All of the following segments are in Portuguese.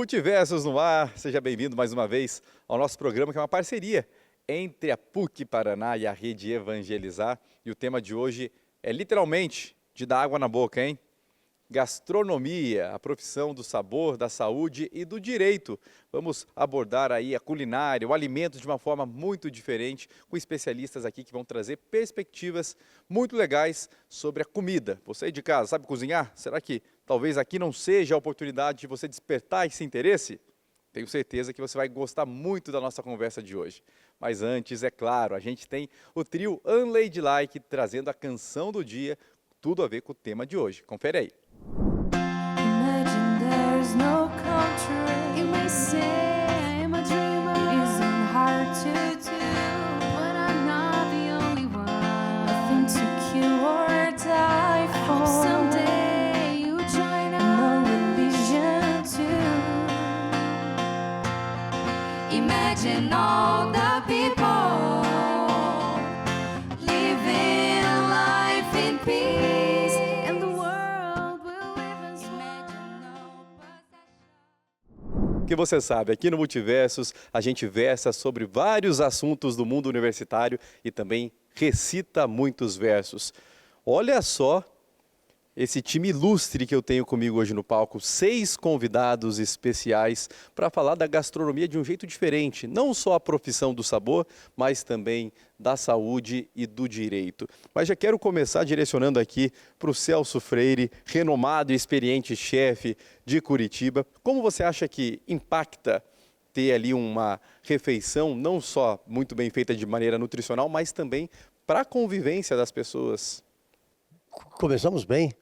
Multiversos no ar, seja bem-vindo mais uma vez ao nosso programa, que é uma parceria entre a PUC Paraná e a Rede Evangelizar. E o tema de hoje é literalmente de dar água na boca, hein? Gastronomia, a profissão do sabor, da saúde e do direito. Vamos abordar aí a culinária, o alimento de uma forma muito diferente, com especialistas aqui que vão trazer perspectivas muito legais sobre a comida. Você aí de casa, sabe cozinhar? Será que talvez aqui não seja a oportunidade de você despertar esse interesse? Tenho certeza que você vai gostar muito da nossa conversa de hoje. Mas antes, é claro, a gente tem o trio Unladylike trazendo a canção do dia, tudo a ver com o tema de hoje. Confere aí. Imagine there's no country. You may say I'm a dreamer. It isn't hard to do, but I'm not the only one. Nothing to kill or die for. Someday you join a religion too. Imagine all the people living life in peace, and the world will live as Que você sabe, aqui no Multiversos a gente versa sobre vários assuntos do mundo universitário e também recita muitos versos. Olha só esse time ilustre que eu tenho comigo hoje no palco, 6 convidados especiais para falar da gastronomia de um jeito diferente, não só a profissão do sabor, mas também da saúde e do direito. Mas já quero começar direcionando aqui para o Celso Freire, renomado e experiente chefe de Curitiba. Como você acha que impacta ter ali uma refeição não só muito bem feita de maneira nutricional, mas também para a convivência das pessoas? Começamos bem.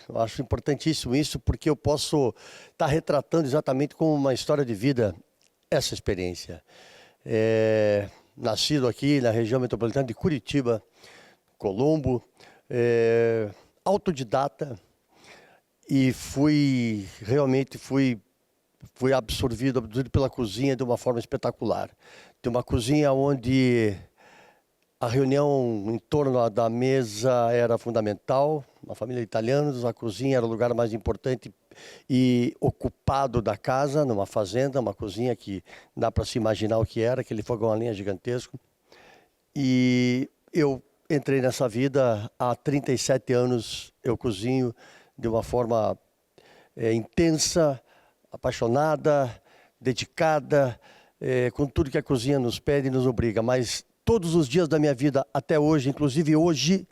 Eu acho importantíssimo isso, porque eu posso estar retratando exatamente como uma história de vida essa experiência. Nascido aqui na região metropolitana de Curitiba, Colombo, autodidata, e fui absorvido pela cozinha de uma forma espetacular. De uma cozinha onde a reunião em torno da mesa era fundamental. Uma família de italianos, a cozinha era o lugar mais importante e ocupado da casa, numa fazenda, uma cozinha que dá para se imaginar o que era, aquele fogão a lenha gigantesco. E eu entrei nessa vida há 37 anos, eu cozinho de uma forma intensa, apaixonada, dedicada, com tudo que a cozinha nos pede e nos obriga, mas todos os dias da minha vida, até hoje, inclusive hoje,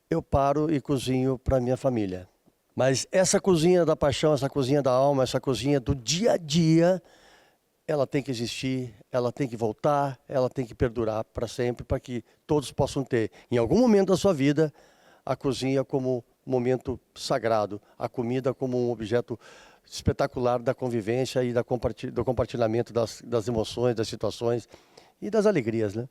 eu paro e cozinho para minha família. Mas essa cozinha da paixão, essa cozinha da alma, essa cozinha do dia a dia, ela tem que existir, ela tem que voltar, ela tem que perdurar para sempre, para que todos possam ter, em algum momento da sua vida, a cozinha como um momento sagrado, a comida como um objeto espetacular da convivência e do compartilhamento das emoções, das situações e das alegrias, né?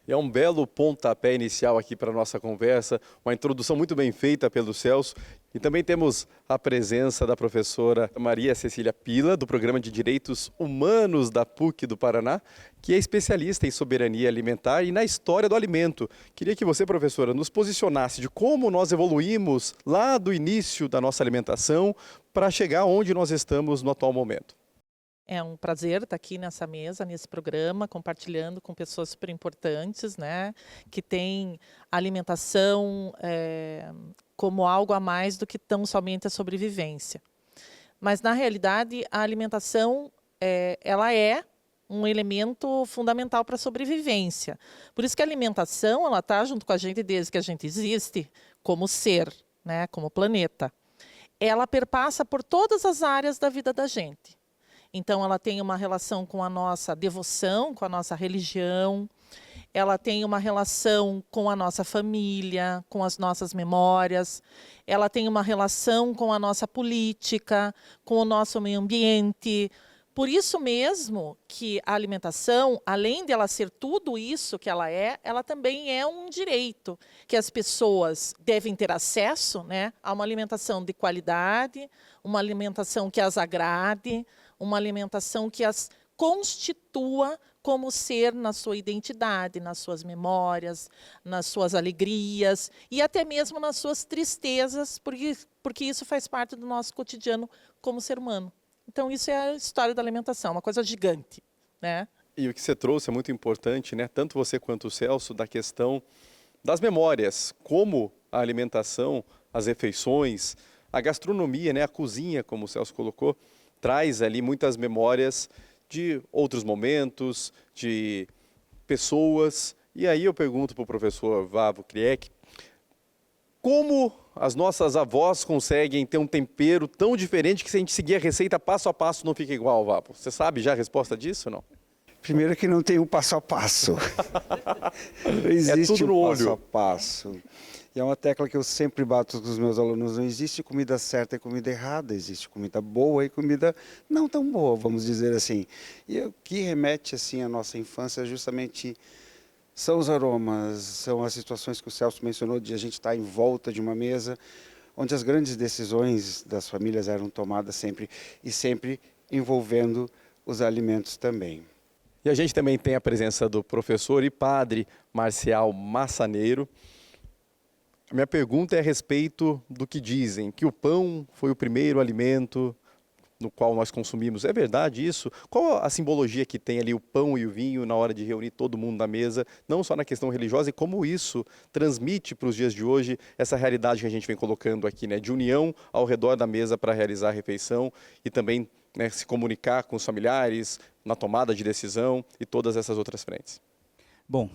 É um belo pontapé inicial aqui para a nossa conversa, uma introdução muito bem feita pelo Celso. E também temos a presença da professora Maria Cecília Pila, do Programa de Direitos Humanos da PUC do Paraná, que é especialista em soberania alimentar e na história do alimento. Queria que você, professora, nos posicionasse de como nós evoluímos lá do início da nossa alimentação para chegar onde nós estamos no atual momento. É um prazer estar aqui nessa mesa, nesse programa, compartilhando com pessoas super importantes, né? Que têm alimentação como algo a mais do que tão somente a sobrevivência. Mas, na realidade, a alimentação ela é um elemento fundamental para a sobrevivência. Por isso que a alimentação ela está junto com a gente desde que a gente existe como ser, né? Como planeta. Ela perpassa por todas as áreas da vida da gente. Então, ela tem uma relação com a nossa devoção, com a nossa religião, ela tem uma relação com a nossa família, com as nossas memórias, ela tem uma relação com a nossa política, com o nosso meio ambiente. Por isso mesmo que a alimentação, além de ela ser tudo isso que ela também é um direito, que as pessoas devem ter acesso, né, a uma alimentação de qualidade, uma alimentação que as agrade, uma alimentação que as constitua como ser na sua identidade, nas suas memórias, nas suas alegrias e até mesmo nas suas tristezas, porque isso faz parte do nosso cotidiano como ser humano. Então, isso é a história da alimentação, uma coisa gigante, né? E o que você trouxe é muito importante, né? Tanto você quanto o Celso, da questão das memórias, como a alimentação, as refeições, a gastronomia, né? A cozinha, como o Celso colocou, traz ali muitas memórias de outros momentos, de pessoas. E aí eu pergunto para o professor Vavo Kriek, como as nossas avós conseguem ter um tempero tão diferente que se a gente seguir a receita passo a passo não fica igual, Vavo? Você sabe já a resposta disso ou não? Primeiro que não tem um passo a passo. Não existe tudo no um passo olho. a passo. E é uma tecla que eu sempre bato com os meus alunos. Não existe comida certa e comida errada. Existe comida boa e comida não tão boa, vamos dizer assim. E o que remete assim à nossa infância justamente são os aromas, são as situações que o Celso mencionou de a gente estar em volta de uma mesa, onde as grandes decisões das famílias eram tomadas sempre e sempre envolvendo os alimentos também. E a gente também tem a presença do professor e padre Marcial Massaneiro. A minha pergunta é a respeito do que dizem, que o pão foi o primeiro alimento no qual nós consumimos. É verdade isso? Qual a simbologia que tem ali o pão e o vinho na hora de reunir todo mundo na mesa, não só na questão religiosa, e como isso transmite para os dias de hoje essa realidade que a gente vem colocando aqui, né, de união ao redor da mesa para realizar a refeição e também, né, se comunicar com os familiares na tomada de decisão e todas essas outras frentes. Bom,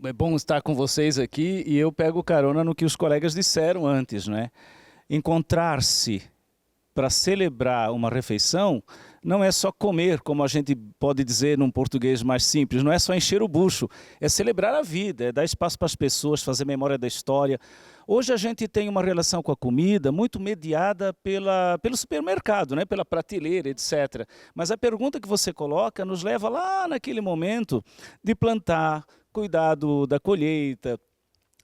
é bom estar com vocês aqui e eu pego carona no que os colegas disseram antes, né? Encontrar-se para celebrar uma refeição não é só comer, como a gente pode dizer num português mais simples, não é só encher o bucho, é celebrar a vida, é dar espaço para as pessoas, fazer memória da história. Hoje a gente tem uma relação com a comida muito mediada pelo supermercado, né? Pela prateleira, etc. Mas a pergunta que você coloca nos leva lá naquele momento de plantar, cuidar da colheita,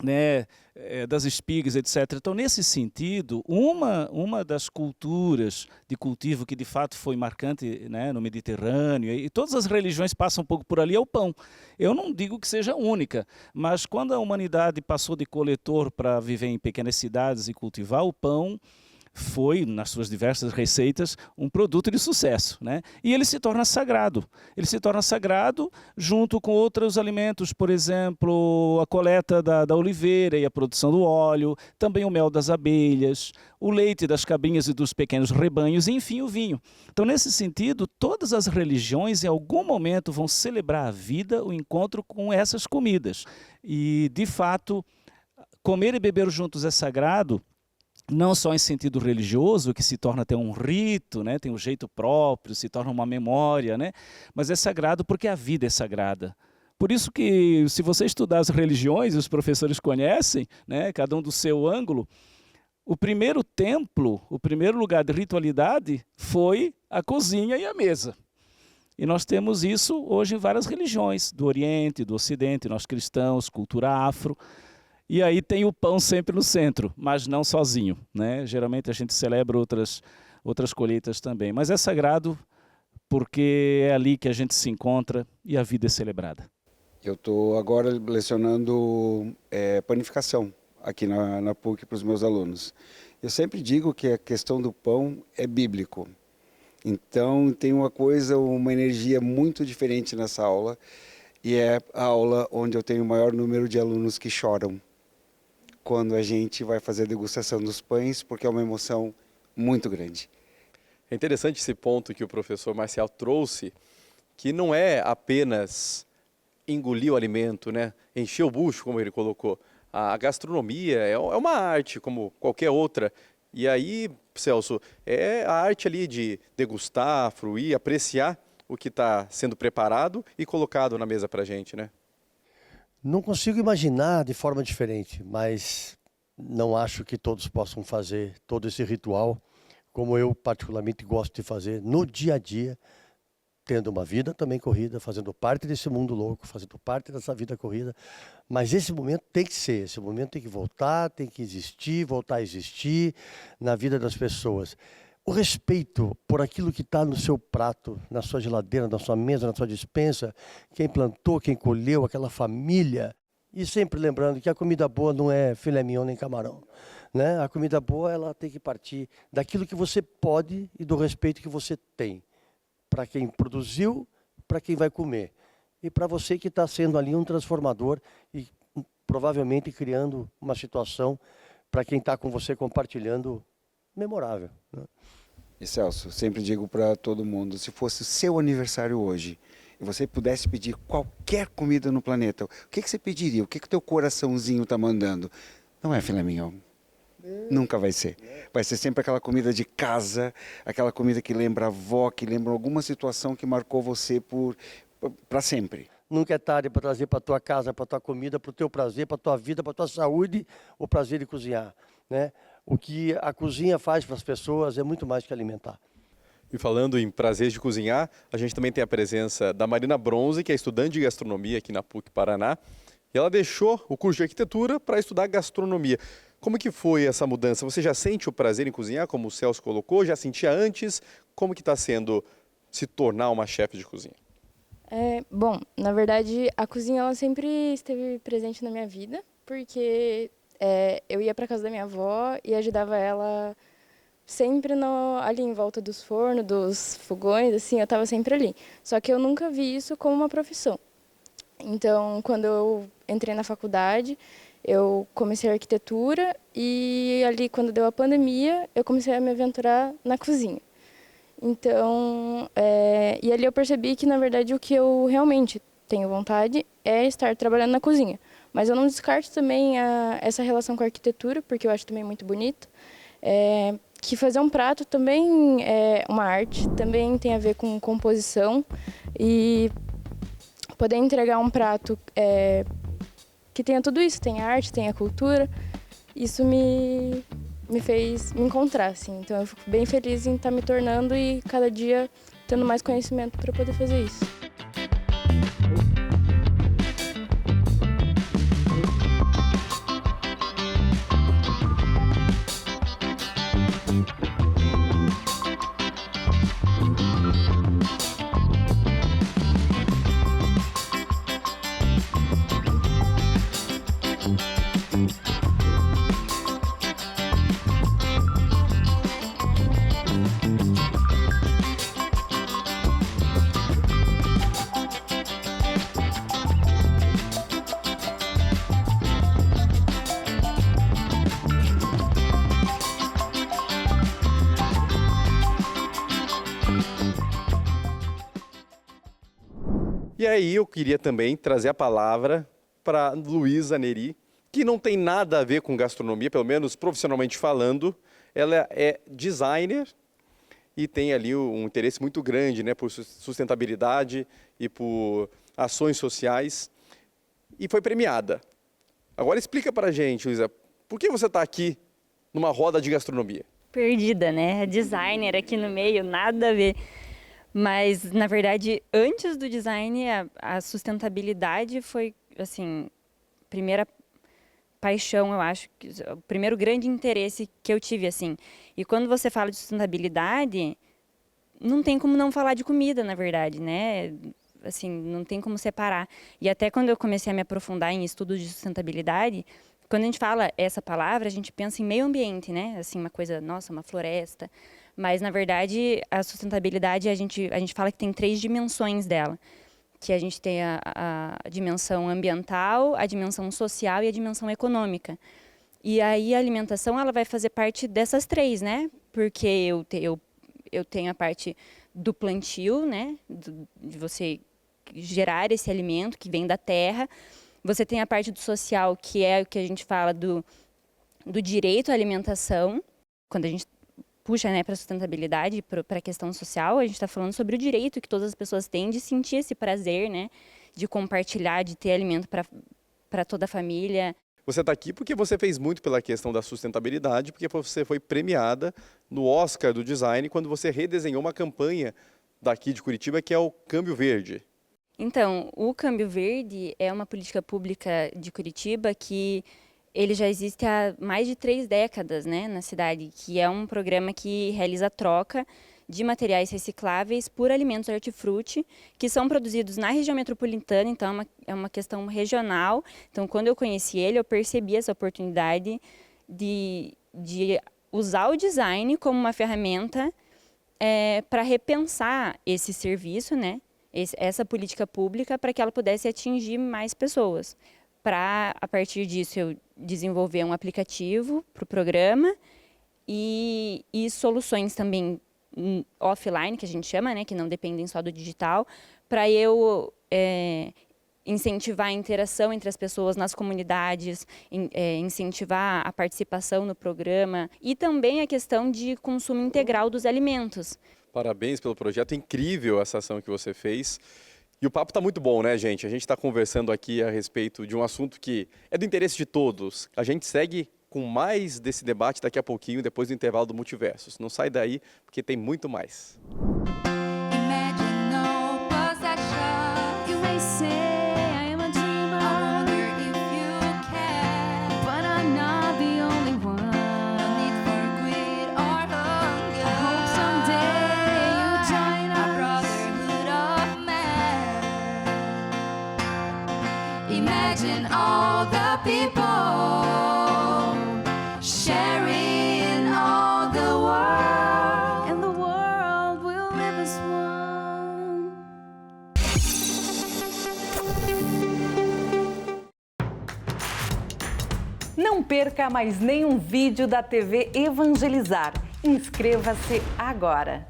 né, das espigas, etc. Então, nesse sentido, uma das culturas de cultivo que de fato foi marcante, né, no Mediterrâneo, e todas as religiões passam um pouco por ali, é o pão. Eu não digo que seja única, mas quando a humanidade passou de coletor para viver em pequenas cidades e cultivar, o pão foi, nas suas diversas receitas, um produto de sucesso, né? E ele se torna sagrado. Ele se torna sagrado junto com outros alimentos, por exemplo, a coleta da oliveira e a produção do óleo, também o mel das abelhas, o leite das cabrinhas e dos pequenos rebanhos, e enfim, o vinho. Então, nesse sentido, todas as religiões, em algum momento, vão celebrar a vida, o encontro com essas comidas. E, de fato, comer e beber juntos é sagrado, não só em sentido religioso, que se torna até um rito, né? Tem um jeito próprio, se torna uma memória, né? Mas é sagrado porque a vida é sagrada. Por isso que, se você estudar as religiões, os professores conhecem, né? Cada um do seu ângulo, o primeiro templo, o primeiro lugar de ritualidade foi a cozinha e a mesa. E nós temos isso hoje em várias religiões, do Oriente, do Ocidente, nós cristãos, cultura afro. E aí tem o pão sempre no centro, mas não sozinho, né? Geralmente a gente celebra outras colheitas também. Mas é sagrado porque é ali que a gente se encontra e a vida é celebrada. Eu estou agora lecionando panificação aqui na PUC para os meus alunos. Eu sempre digo que a questão do pão é bíblico. Então tem uma energia muito diferente nessa aula. E é a aula onde eu tenho o maior número de alunos que choram quando a gente vai fazer a degustação dos pães, porque é uma emoção muito grande. É interessante esse ponto que o professor Marcial trouxe, que não é apenas engolir o alimento, né? Encher o bucho, como ele colocou. A gastronomia é uma arte, como qualquer outra. E aí, Celso, é a arte ali de degustar, fruir, apreciar o que está sendo preparado e colocado na mesa para a gente, né? Não consigo imaginar de forma diferente, mas não acho que todos possam fazer todo esse ritual, como eu particularmente gosto de fazer no dia a dia, tendo uma vida também corrida, fazendo parte desse mundo louco, fazendo parte dessa vida corrida. Mas esse momento tem que ser, esse momento tem que voltar, tem que existir, voltar a existir na vida das pessoas. O respeito por aquilo que está no seu prato, na sua geladeira, na sua mesa, na sua despensa, quem plantou, quem colheu, aquela família. E sempre lembrando que a comida boa não é filé mignon nem camarão. né? A comida boa, ela tem que partir daquilo que você pode e do respeito que você tem. Para quem produziu, para quem vai comer. E para você que está sendo ali um transformador e provavelmente criando uma situação para quem está com você compartilhando memorável, né? E Celso, sempre digo para todo mundo, se fosse o seu aniversário hoje e você pudesse pedir qualquer comida no planeta, o que você pediria? O que o teu coraçãozinho está mandando? Não é filé mignon. Nunca vai ser. Vai ser sempre aquela comida de casa, aquela comida que lembra a avó, que lembra alguma situação que marcou você para sempre. Nunca é tarde para trazer para a tua casa, para a tua comida, para o teu prazer, para a tua vida, para a tua saúde, o prazer de cozinhar, né? O que a cozinha faz para as pessoas é muito mais que alimentar. E falando em prazer de cozinhar, a gente também tem a presença da Marina Bronze, que é estudante de gastronomia aqui na PUC Paraná. E ela deixou o curso de arquitetura para estudar gastronomia. Como que foi essa mudança? Você já sente o prazer em cozinhar, como o Celso colocou? Já sentia antes? Como que está sendo se tornar uma chefe de cozinha? Bom, na verdade, a cozinha ela sempre esteve presente na minha vida, porque eu ia para casa da minha avó e ajudava ela sempre ali em volta dos fornos, dos fogões, assim, eu estava sempre ali. Só que eu nunca vi isso como uma profissão. Então, quando eu entrei na faculdade, eu comecei a arquitetura e ali, quando deu a pandemia, eu comecei a me aventurar na cozinha. Então, e ali eu percebi que, na verdade, o que eu realmente tenho vontade é estar trabalhando na cozinha. Mas eu não descarto também essa relação com a arquitetura, porque eu acho também muito bonito. Que fazer um prato também é uma arte, também tem a ver com composição. E poder entregar um prato que tenha tudo isso, tem a arte, tem a cultura, isso me fez me encontrar, assim. Então eu fico bem feliz em estar me tornando e cada dia tendo mais conhecimento para poder fazer isso. E aí eu queria também trazer a palavra para Luísa Neri, que não tem nada a ver com gastronomia, pelo menos profissionalmente falando. Ela é designer e tem ali um interesse muito grande, né, por sustentabilidade e por ações sociais, e foi premiada. Agora explica para a gente, Luísa, por que você está aqui numa roda de gastronomia? Perdida, né? Designer aqui no meio, nada a ver. Mas, na verdade, antes do design, a sustentabilidade foi, assim, a primeira paixão, eu acho, o primeiro grande interesse que eu tive, assim. E quando você fala de sustentabilidade, não tem como não falar de comida, na verdade, né? Assim, não tem como separar. E até quando eu comecei a me aprofundar em estudos de sustentabilidade, quando a gente fala essa palavra, a gente pensa em meio ambiente, né? Assim, uma coisa, nossa, uma floresta. Mas, na verdade, a sustentabilidade, a gente fala que tem 3 dimensões dela. Que a gente tem a dimensão ambiental, a dimensão social e a dimensão econômica. E aí a alimentação ela vai fazer parte dessas 3, né? Porque eu tenho a parte do plantio, né? De você gerar esse alimento que vem da terra. Você tem a parte do social, que é o que a gente fala do direito à alimentação. Quando a gente puxa, né, para a sustentabilidade, para a questão social, a gente está falando sobre o direito que todas as pessoas têm de sentir esse prazer, né, de compartilhar, de ter alimento para toda a família. Você está aqui porque você fez muito pela questão da sustentabilidade, porque você foi premiada no Oscar do Design quando você redesenhou uma campanha daqui de Curitiba, que é o Câmbio Verde. Então, o Câmbio Verde é uma política pública de Curitiba que ele já existe há mais de 3 décadas, né, na cidade, que é um programa que realiza a troca de materiais recicláveis por alimentos hortifruti, que são produzidos na região metropolitana, então é uma questão regional. Então, quando eu conheci ele, eu percebi essa oportunidade de de usar o design como uma ferramenta para repensar esse serviço, né? Essa política pública, para que ela pudesse atingir mais pessoas. Para, a partir disso, eu desenvolver um aplicativo para o programa e soluções também offline, que a gente chama, né? Que não dependem só do digital, para eu incentivar a interação entre as pessoas nas comunidades, incentivar a participação no programa e também a questão de consumo integral dos alimentos. Parabéns pelo projeto, incrível essa ação que você fez. E o papo está muito bom, né, gente? A gente está conversando aqui a respeito de um assunto que é do interesse de todos. A gente segue com mais desse debate daqui a pouquinho, depois do intervalo do Multiversos. Não sai daí, porque tem muito mais. Imagine no possession. You may say I am a dreamer. I wonder if you can, but I'm not the only one. No need for greed or hunger. I hope someday you join a brotherhood of man. Imagine all the people sharing all the world, and the world will live as one. Não perca mais nenhum vídeo da TV Evangelizar. Inscreva-se agora.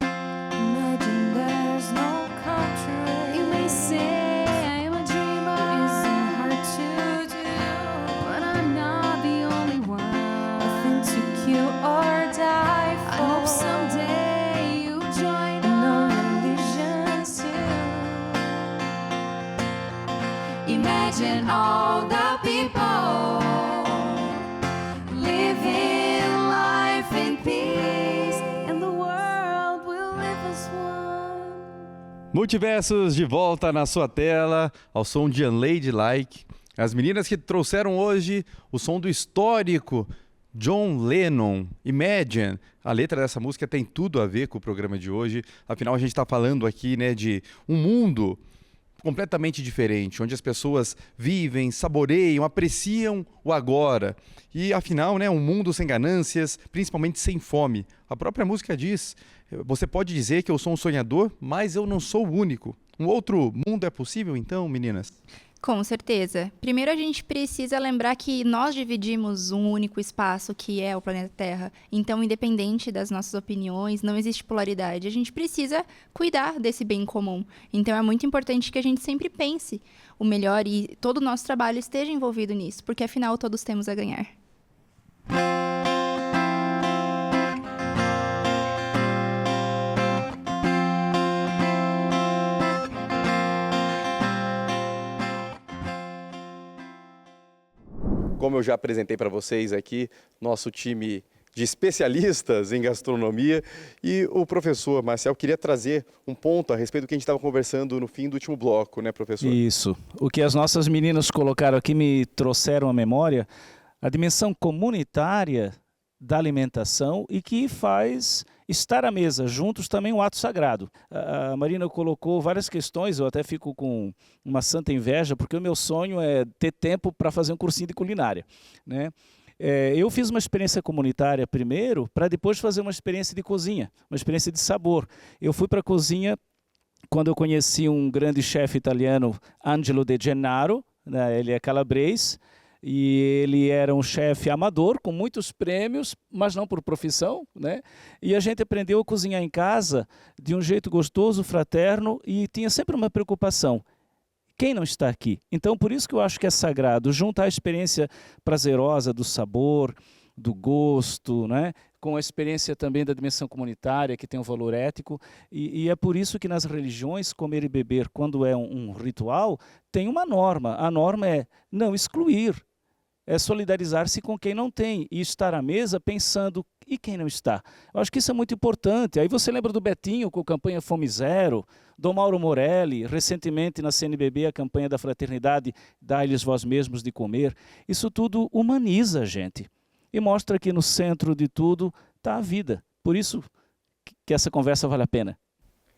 Imagine there's no country. You may say I am a dreamer. It isn't hard to do, but I'm not the only one. Nothing to kill or die for. I hope someday you join no religions too. Imagine all the people living life in peace, and the world will live as one. Multiversos de volta na sua tela, ao som de Unladylike. As meninas que trouxeram hoje o som do histórico John Lennon, Imagine. A letra dessa música tem tudo a ver com o programa de hoje. Afinal, a gente está falando aqui, né, de um mundo completamente diferente, onde as pessoas vivem, saboreiam, apreciam o agora. E afinal, né, um mundo sem ganâncias, principalmente sem fome. A própria música diz: você pode dizer que eu sou um sonhador, mas eu não sou o único. Um outro mundo é possível, então, meninas? Com certeza. Primeiro a gente precisa lembrar que nós dividimos um único espaço que é o planeta Terra. Então, independente das nossas opiniões, não existe polaridade. A gente precisa cuidar desse bem comum. Então, é muito importante que a gente sempre pense o melhor e todo o nosso trabalho esteja envolvido nisso, porque afinal todos temos a ganhar. Como eu já apresentei para vocês aqui, nosso time de especialistas em gastronomia, e o professor Marcel queria trazer um ponto a respeito do que a gente estava conversando no fim do último bloco, né, professor? Isso. O que as nossas meninas colocaram aqui me trouxeram à memória a dimensão comunitária da alimentação e que faz estar à mesa juntos também um ato sagrado. A Marina colocou várias questões, eu até fico com uma santa inveja, porque o meu sonho é ter tempo para fazer um cursinho de culinária, né? Eu fiz uma experiência comunitária primeiro, para depois fazer uma experiência de cozinha, uma experiência de sabor. Eu fui para a cozinha quando eu conheci um grande chefe italiano, Angelo De Gennaro, né? Ele é calabrês, e ele era um chefe amador, com muitos prêmios, mas não por profissão, né? E a gente aprendeu a cozinhar em casa de um jeito gostoso, fraterno, e tinha sempre uma preocupação: quem não está aqui? Então, por isso que eu acho que é sagrado, juntar a experiência prazerosa do sabor, do gosto, né? Com a experiência também da dimensão comunitária, que tem um valor ético, e é por isso que nas religiões, comer e beber, quando é um ritual, tem uma norma. A norma é não excluir, é solidarizar-se com quem não tem e estar à mesa pensando, e quem não está? Eu acho que isso é muito importante. Aí você lembra do Betinho com a campanha Fome Zero, do Mauro Morelli, recentemente na CNBB a campanha da fraternidade, dá-lhes vós mesmos de comer. Isso tudo humaniza a gente e mostra que no centro de tudo está a vida. Por isso que essa conversa vale a pena.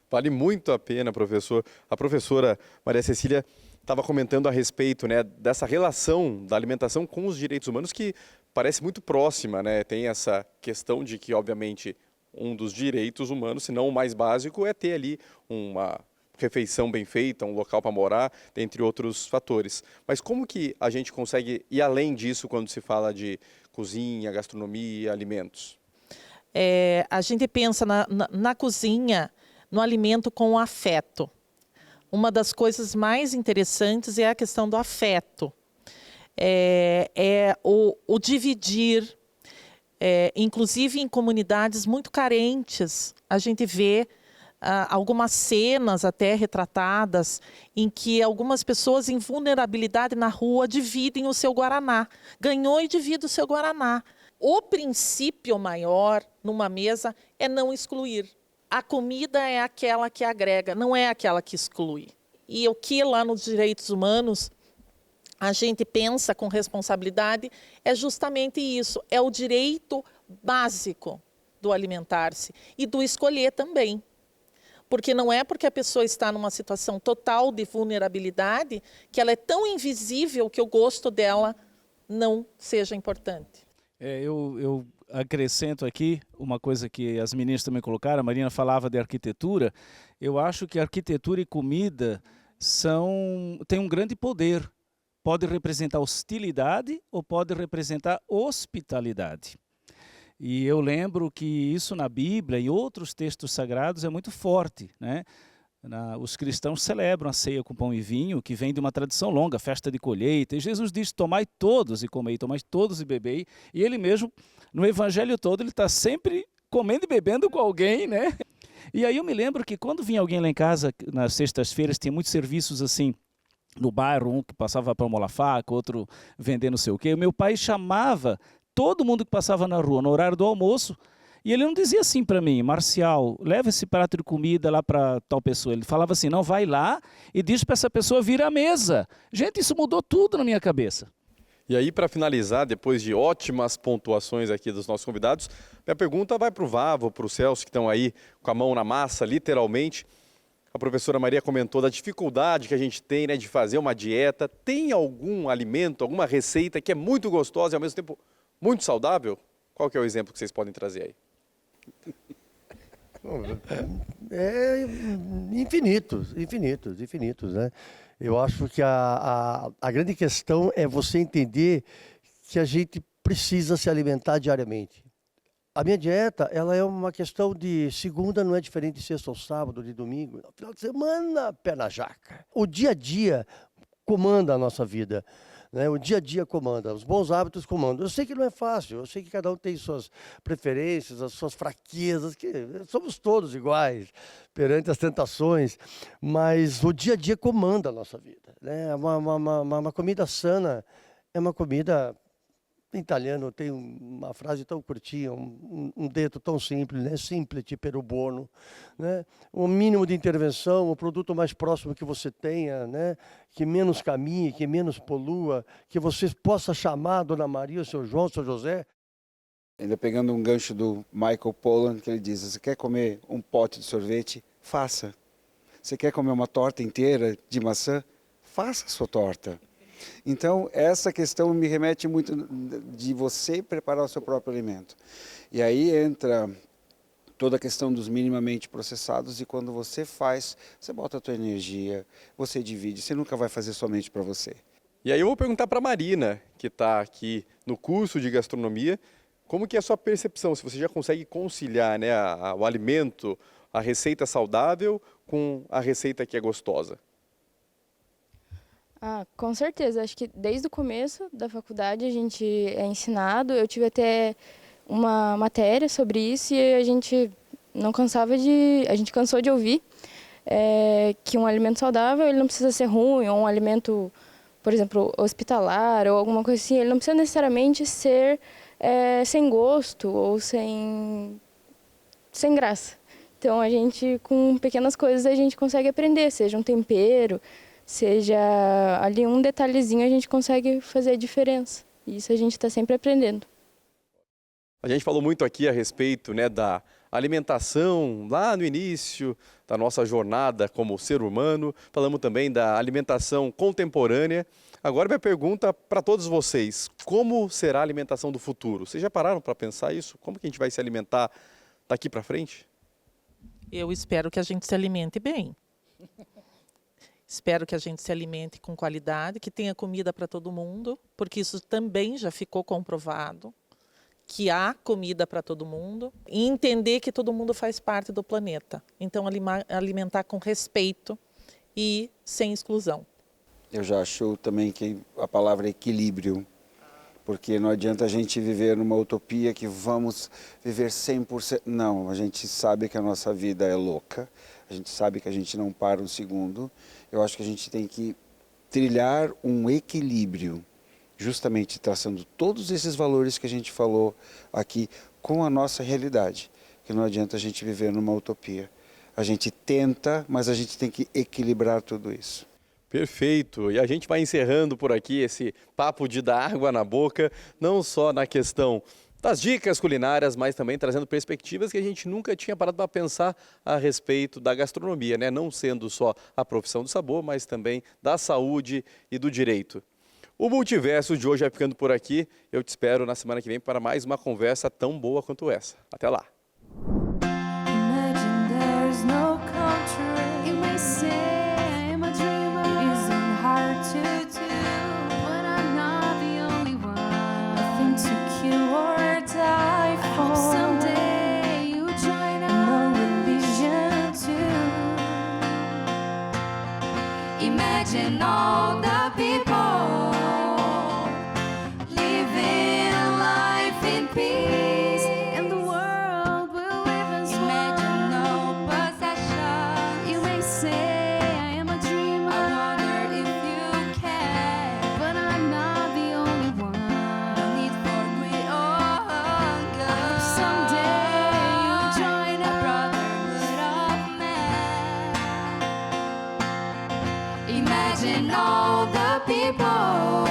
Vale muito a pena, professor. A professora Maria Cecília estava comentando a respeito, né, dessa relação da alimentação com os direitos humanos que parece muito próxima, né? Tem essa questão de que, obviamente, um dos direitos humanos, se não o mais básico, é ter ali uma refeição bem feita, um local para morar, dentre outros fatores. Mas como que a gente consegue ir além disso quando se fala de cozinha, gastronomia, alimentos? A gente pensa na cozinha, no alimento com afeto. Uma das coisas mais interessantes é a questão do afeto. O dividir, inclusive em comunidades muito carentes, a gente vê algumas cenas até retratadas em que algumas pessoas em vulnerabilidade na rua dividem o seu guaraná. Ganhou e divide o seu guaraná. O princípio maior numa mesa é não excluir. A comida é aquela que agrega, não é aquela que exclui. E o que lá nos direitos humanos a gente pensa com responsabilidade é justamente isso, é o direito básico do alimentar-se e do escolher também. Porque não é porque a pessoa está numa situação total de vulnerabilidade que ela é tão invisível que o gosto dela não seja importante. Eu acrescento aqui uma coisa que as meninas também colocaram, a Marina falava de arquitetura. Eu acho que arquitetura e comida têm um grande poder. Pode representar hostilidade ou pode representar hospitalidade. E eu lembro que isso na Bíblia e outros textos sagrados é muito forte, né? Os cristãos celebram a ceia com pão e vinho, que vem de uma tradição longa, festa de colheita. E Jesus diz, tomai todos e comei, tomai todos e bebei. E ele mesmo, no evangelho todo, ele está sempre comendo e bebendo com alguém, né? E aí eu me lembro que quando vinha alguém lá em casa, nas sextas-feiras, tinha muitos serviços assim, no bairro, um que passava para molar faca, outro vender não sei o quê. O meu pai chamava todo mundo que passava na rua no horário do almoço, e ele não dizia assim para mim, Marcial, leva esse prato de comida lá para tal pessoa. Ele falava assim, não, vai lá e diz para essa pessoa vir à mesa. Gente, isso mudou tudo na minha cabeça. E aí, para finalizar, depois de ótimas pontuações aqui dos nossos convidados, minha pergunta vai para o Vavo, para o Celso, que estão aí com a mão na massa, literalmente. A professora Maria comentou da dificuldade que a gente tem, né, de fazer uma dieta. Tem algum alimento, alguma receita que é muito gostosa e ao mesmo tempo muito saudável? Qual que é o exemplo que vocês podem trazer aí? Infinitos, né? Eu acho que a grande questão é você entender que a gente precisa se alimentar diariamente. A minha dieta, ela é uma questão de segunda, não é diferente de sexta ou sábado, de domingo. No final de semana, pé na jaca. O dia a dia comanda a nossa vida. Né? O dia a dia comanda, os bons hábitos comandam. Eu sei que não é fácil, eu sei que cada um tem suas preferências, as suas fraquezas, que somos todos iguais perante as tentações, mas o dia a dia comanda a nossa vida. Né? Uma comida sana é uma comida... Em italiano tem uma frase tão curtinha, um detto tão simples, né? Simplete per buono, né? O mínimo de intervenção, o produto mais próximo que você tenha, né? Que menos caminhe, que menos polua, que você possa chamar a Dona Maria, o seu João, o seu José. Ainda pegando um gancho do Michael Pollan, que ele diz, você quer comer um pote de sorvete? Faça. Você quer comer uma torta inteira de maçã? Faça a sua torta. Então, essa questão me remete muito de você preparar o seu próprio alimento. E aí entra toda a questão dos minimamente processados e quando você faz, você bota a tua energia, você divide, você nunca vai fazer somente para você. E aí eu vou perguntar para a Marina, que está aqui no curso de gastronomia, como que é a sua percepção, se você já consegue conciliar, né, o alimento, a receita saudável com a receita que é gostosa? Com certeza. Acho que desde o começo da faculdade a gente é ensinado. Eu tive até uma matéria sobre isso e a gente cansou de ouvir que um alimento saudável ele não precisa ser ruim, ou um alimento, por exemplo, hospitalar ou alguma coisa assim, ele não precisa necessariamente ser sem gosto ou sem graça. Então a gente, com pequenas coisas, a gente consegue aprender, seja um tempero, seja ali um detalhezinho, a gente consegue fazer a diferença. E isso a gente está sempre aprendendo. A gente falou muito aqui a respeito, né, da alimentação lá no início da nossa jornada como ser humano, falamos também da alimentação contemporânea. Agora minha pergunta para todos vocês, como será a alimentação do futuro? Vocês já pararam para pensar isso? Como que a gente vai se alimentar daqui para frente? Eu espero que a gente se alimente bem. Espero que a gente se alimente com qualidade, que tenha comida para todo mundo, porque isso também já ficou comprovado, que há comida para todo mundo, e entender que todo mundo faz parte do planeta. Então, alimentar com respeito e sem exclusão. Eu já acho também que a palavra equilíbrio, porque não adianta a gente viver numa utopia que vamos viver 100%. Não, a gente sabe que a nossa vida é louca, a gente sabe que a gente não para um segundo. Eu acho que a gente tem que trilhar um equilíbrio, justamente traçando todos esses valores que a gente falou aqui com a nossa realidade, que não adianta a gente viver numa utopia. A gente tenta, mas a gente tem que equilibrar tudo isso. Perfeito. E a gente vai encerrando por aqui esse papo de dar água na boca, não só na questão das dicas culinárias, mas também trazendo perspectivas que a gente nunca tinha parado para pensar a respeito da gastronomia, né? Não sendo só a profissão do sabor, mas também da saúde e do direito. O Multiverso de hoje vai ficando por aqui. Eu te espero na semana que vem para mais uma conversa tão boa quanto essa. Até lá! Imagine there's no country. You may say I am a dreamer. It isn't hard to do, but I'm not the only one. Nothing to kill or die for. I hope someday you join our religion too. Imagine all the people living life in peace, and the world will live as one. Imagine no possession. You may say I am a dreamer. I wonder if you can, but I'm not the only one. No need for greed or hunger. I hope someday you'll join a brotherhood of men. Imagine all the people